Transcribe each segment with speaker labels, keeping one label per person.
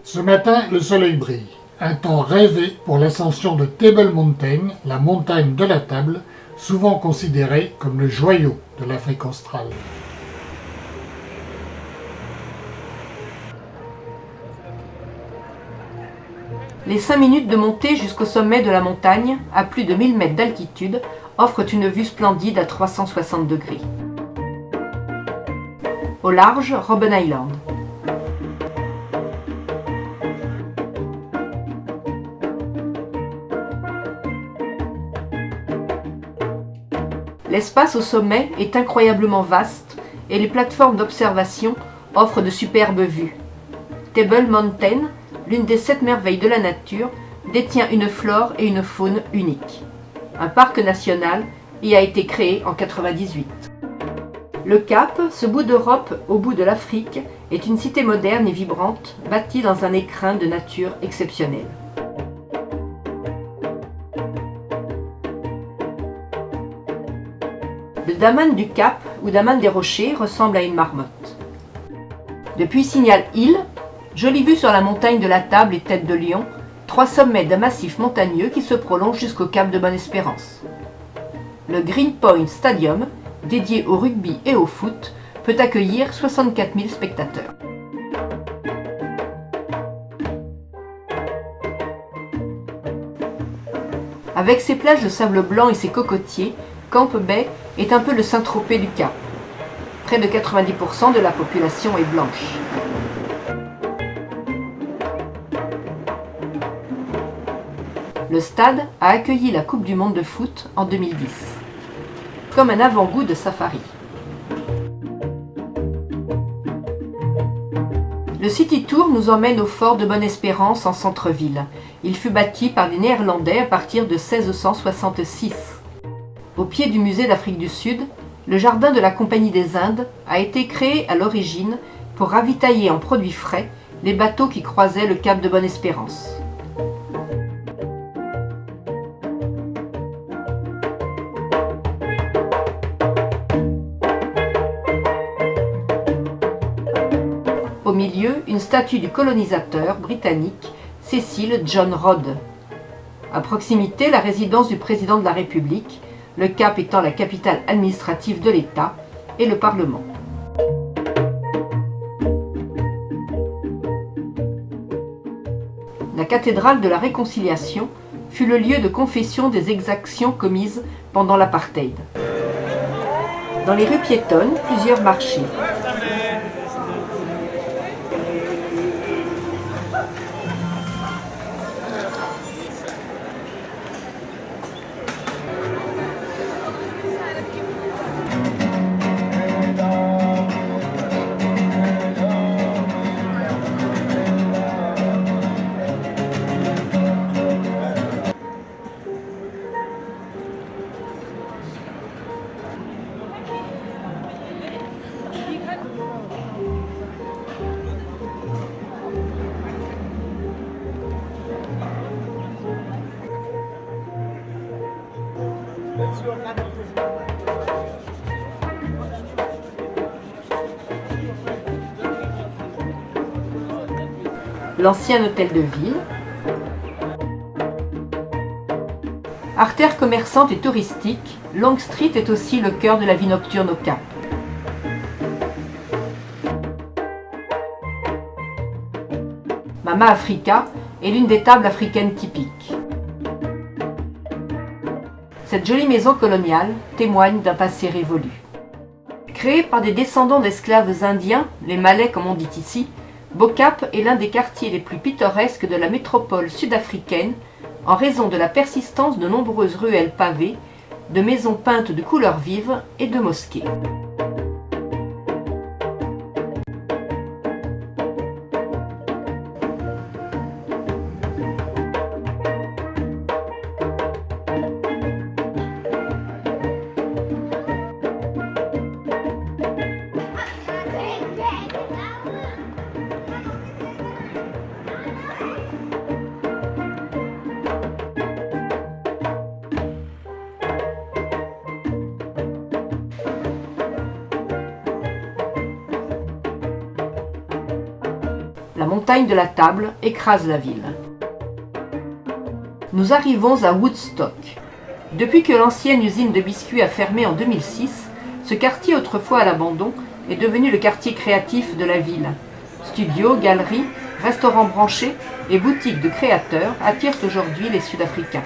Speaker 1: Ce matin, le soleil brille. Un temps rêvé pour l'ascension de Table Mountain, la montagne de la table, souvent considérée comme le joyau de l'Afrique australe.
Speaker 2: Les 5 minutes de montée jusqu'au sommet de la montagne, à plus de 1000 mètres d'altitude, offrent une vue splendide à 360 degrés. Au large, Robben Island. L'espace au sommet est incroyablement vaste et les plateformes d'observation offrent de superbes vues. Table Mountain, l'une des 7 merveilles de la nature, détient une flore et une faune uniques. Un parc national y a été créé en 1998. Le Cap, ce bout d'Europe au bout de l'Afrique, est une cité moderne et vibrante, bâtie dans un écrin de nature exceptionnel. Le daman du Cap ou daman des Rochers ressemble à une marmotte. Depuis Signal Hill, jolie vue sur la montagne de la Table et Tête de Lion, 3 sommets d'un massif montagneux qui se prolonge jusqu'au Cap de Bonne-Espérance. Le Greenpoint Stadium, dédié au rugby et au foot, peut accueillir 64 000 spectateurs. Avec ses plages de sable blanc et ses cocotiers, Camp Bay est un peu le Saint-Tropez du Cap. Près de 90% de la population est blanche. Le stade a accueilli la Coupe du monde de foot en 2010, comme un avant-goût de safari. Le City Tour nous emmène au fort de Bonne-Espérance en centre-ville. Il fut bâti par des Néerlandais à partir de 1666. Au pied du musée d'Afrique du Sud, le jardin de la Compagnie des Indes a été créé à l'origine pour ravitailler en produits frais les bateaux qui croisaient le cap de Bonne-Espérance. Au milieu, une statue du colonisateur britannique Cecil John Rodd. À proximité, la résidence du président de la République, le Cap étant la capitale administrative de l'État, et le Parlement. La cathédrale de la Réconciliation fut le lieu de confession des exactions commises pendant l'apartheid. Dans les rues piétonnes, plusieurs marchés. L'ancien hôtel de ville. Artère commerçante et touristique, Long Street est aussi le cœur de la vie nocturne au Cap. Mama Africa est l'une des tables africaines typiques. Cette jolie maison coloniale témoigne d'un passé révolu. Créée par des descendants d'esclaves indiens, les Malais comme on dit ici, Beau Cap est l'un des quartiers les plus pittoresques de la métropole sud-africaine en raison de la persistance de nombreuses ruelles pavées, de maisons peintes de couleurs vives et de mosquées. montagne de la Table écrase la ville. Nous arrivons à Woodstock. Depuis que l'ancienne usine de biscuits a fermé en 2006, ce quartier autrefois à l'abandon est devenu le quartier créatif de la ville. Studios, galeries, restaurants branchés et boutiques de créateurs attirent aujourd'hui les Sud-Africains.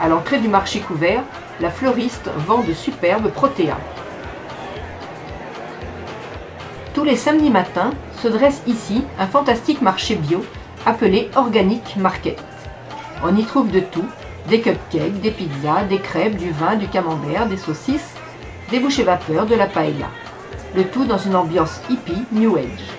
Speaker 2: À l'entrée du marché couvert, la fleuriste vend de superbes protéas. Tous les samedis matins se dresse ici un fantastique marché bio appelé Organic Market. On y trouve de tout, des cupcakes, des pizzas, des crêpes, du vin, du camembert, des saucisses, des bouchées vapeur, de la paella. Le tout dans une ambiance hippie, New Age.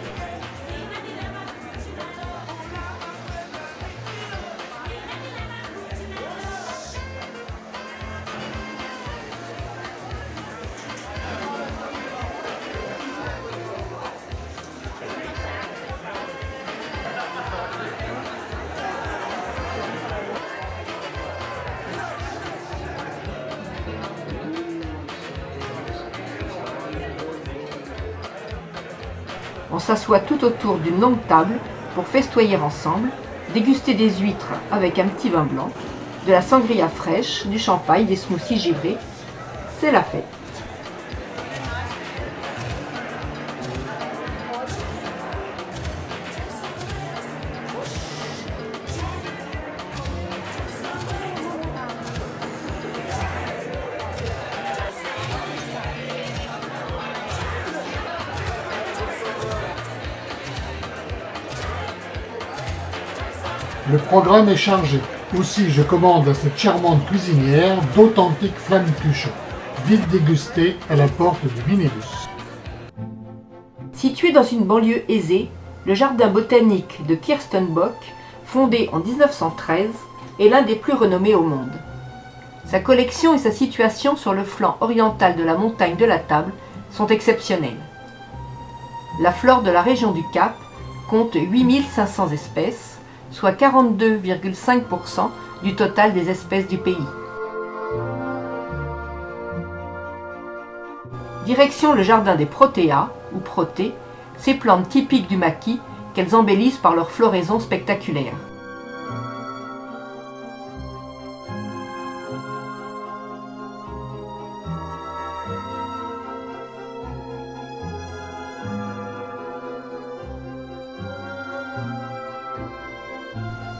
Speaker 2: On s'assoit tout autour d'une longue table pour festoyer ensemble, déguster des huîtres avec un petit vin blanc, de la sangria fraîche, du champagne, des smoothies givrés. C'est la fête.
Speaker 1: Le programme est chargé. Aussi, je commande à cette charmante cuisinière d'authentiques flammekuchen, vite dégustées à la porte du minibus.
Speaker 2: Situé dans une banlieue aisée, le jardin botanique de Kirstenbock, fondé en 1913, est l'un des plus renommés au monde. Sa collection et sa situation sur le flanc oriental de la montagne de la Table sont exceptionnelles. La flore de la région du Cap compte 8500 espèces, soit 42,5% du total des espèces du pays. Direction le jardin des protéas, ou protées, ces plantes typiques du maquis qu'elles embellissent par leur floraison spectaculaire.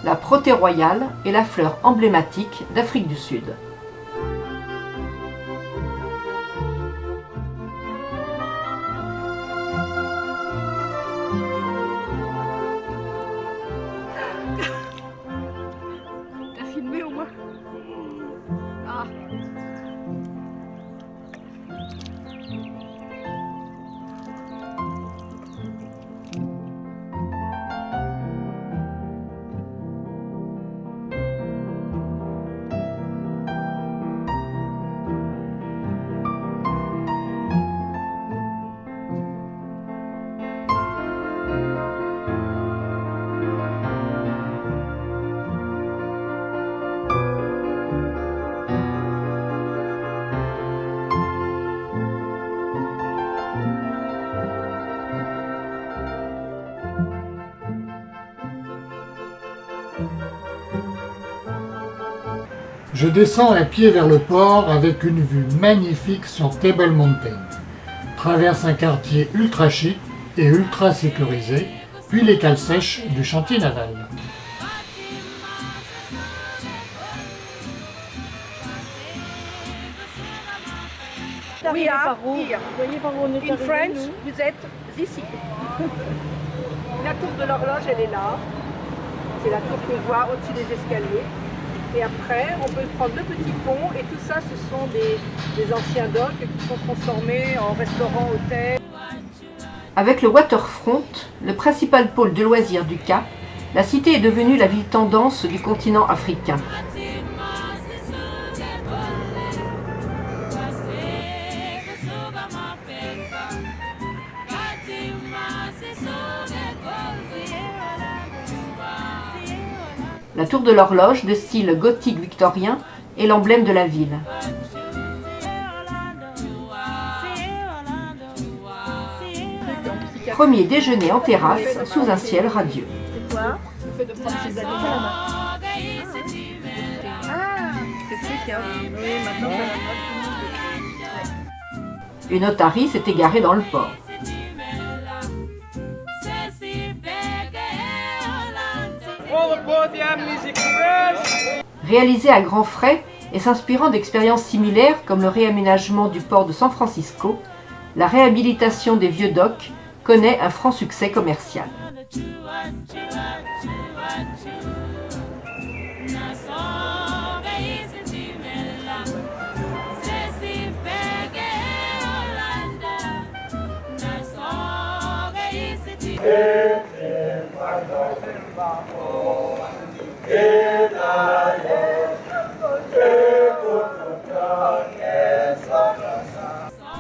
Speaker 2: La protée royale est la fleur emblématique d'Afrique du Sud.
Speaker 3: T'as filmé au moins? Ah.
Speaker 1: Je descends à pied vers le port avec une vue magnifique sur Table Mountain. Traverse un quartier ultra chic et ultra sécurisé, puis les cales sèches du chantier naval.
Speaker 3: We are here.
Speaker 4: Vous voyez par où on est
Speaker 3: In
Speaker 4: arrivé,
Speaker 3: France,
Speaker 4: nous
Speaker 3: vous êtes ici. La tour de l'horloge, elle est là. C'est la tour qu'on voit au-dessus des escaliers. Et après, on peut prendre le petit pont et tout ça, ce sont des anciens docks qui sont transformés en restaurants, hôtels.
Speaker 2: Avec le waterfront, le principal pôle de loisirs du Cap, la cité est devenue la ville tendance du continent africain. La tour de l'horloge, de style gothique victorien, est l'emblème de la ville. Premier déjeuner en terrasse, sous un ciel radieux.
Speaker 3: C'est quoi? Le fait de prendre ses habits à la main. Ah, c'est truc, hein. Oui, maintenant, ça va pas.
Speaker 2: Une otarie s'est égarée dans le port. Réalisé à grands frais et s'inspirant d'expériences similaires comme le réaménagement du port de San Francisco, la réhabilitation des vieux docks connaît un franc succès commercial.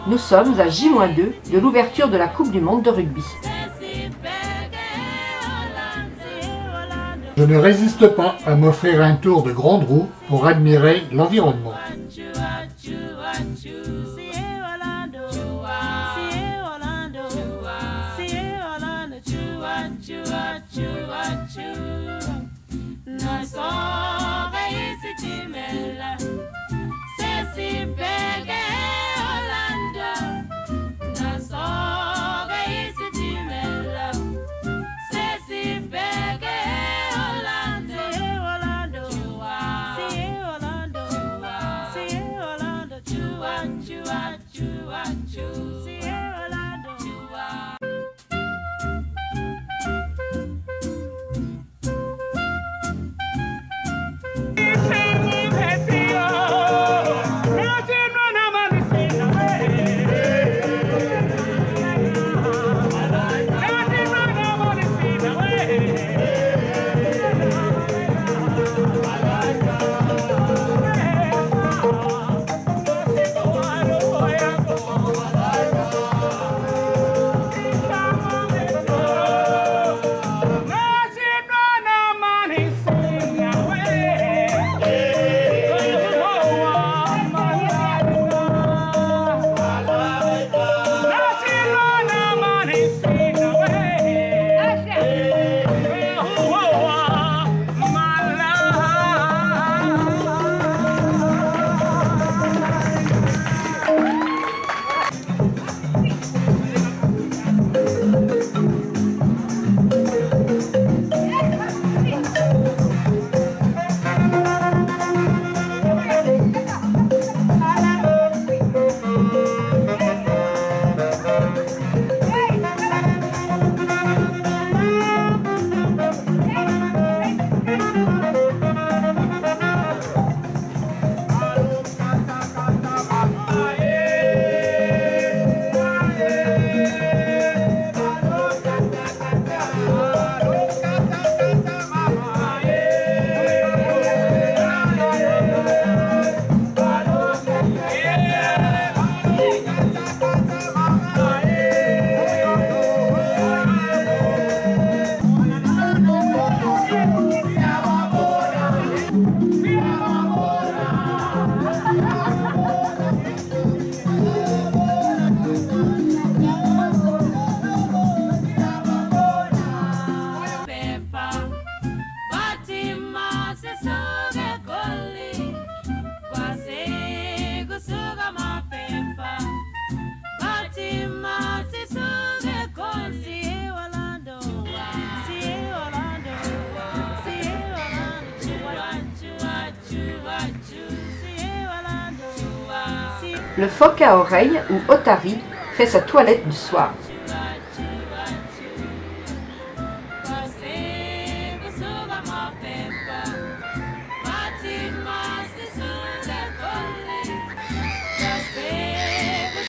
Speaker 2: Nous sommes à J-2 de l'ouverture de la Coupe du Monde de rugby.
Speaker 1: Je ne résiste pas à m'offrir un tour de grande roue pour admirer l'environnement. Le phoque à oreilles ou otari fait sa toilette du soir.